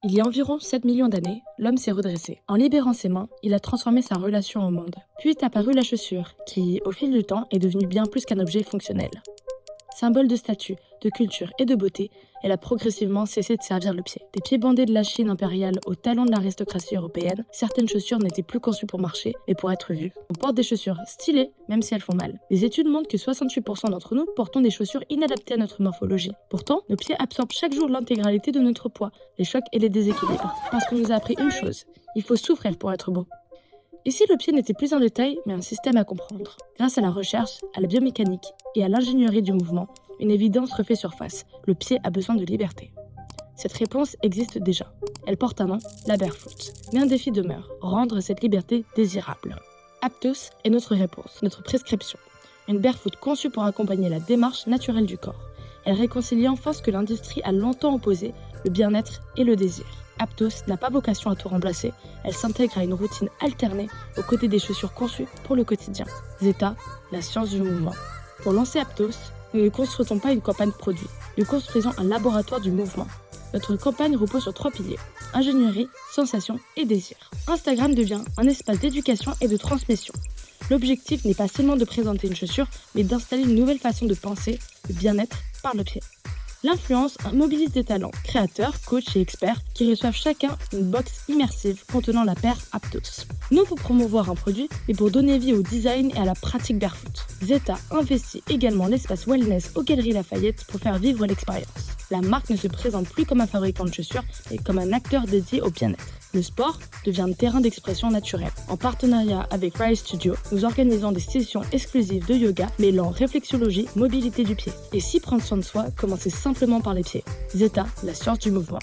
Il y a environ 7 millions d'années, l'homme s'est redressé. En libérant ses mains, il a transformé sa relation au monde. Puis est apparue la chaussure, qui, au fil du temps, est devenue bien plus qu'un objet fonctionnel. Symbole de statut, de culture et de beauté, elle a progressivement cessé de servir le pied. Des pieds bandés de la Chine impériale aux talons de l'aristocratie européenne, certaines chaussures n'étaient plus conçues pour marcher, mais pour être vues. On porte des chaussures stylées, même si elles font mal. Les études montrent que 68% d'entre nous portons des chaussures inadaptées à notre morphologie. Pourtant, nos pieds absorbent chaque jour l'intégralité de notre poids, les chocs et les déséquilibres. Parce qu'on nous a appris une chose, il faut souffrir pour être beau. Ici, le pied n'était plus un détail, mais un système à comprendre. Grâce à la recherche, à la biomécanique et à l'ingénierie du mouvement, une évidence refait surface. Le pied a besoin de liberté. Cette réponse existe déjà. Elle porte un nom, la barefoot. Mais un défi demeure, rendre cette liberté désirable. Aptos est notre réponse, notre prescription. Une barefoot conçue pour accompagner la démarche naturelle du corps. Elle réconcilie enfin ce que l'industrie a longtemps opposé, le bien-être et le désir. Aptos n'a pas vocation à tout remplacer, elle s'intègre à une routine alternée aux côtés des chaussures conçues pour le quotidien. Zeta, la science du mouvement. Pour lancer Aptos, nous ne construisons pas une campagne produit, nous construisons un laboratoire du mouvement. Notre campagne repose sur 3 piliers, ingénierie, sensation et désir. Instagram devient un espace d'éducation et de transmission. L'objectif n'est pas seulement de présenter une chaussure, mais d'installer une nouvelle façon de penser le bien-être par le pied. L'influence mobilise des talents, créateurs, coachs et experts qui reçoivent chacun une box immersive contenant la paire Aptos. Non pour promouvoir un produit, mais pour donner vie au design et à la pratique barefoot. Zeta investit également l'espace wellness aux Galeries Lafayette pour faire vivre l'expérience. La marque ne se présente plus comme un fabricant de chaussures, mais comme un acteur dédié au bien-être. Le sport devient un terrain d'expression naturel. En partenariat avec Rise Studio, nous organisons des sessions exclusives de yoga mêlant réflexologie, mobilité du pied. Et si prendre soin de soi, commencer simplement par les pieds. Zeta, la science du mouvement.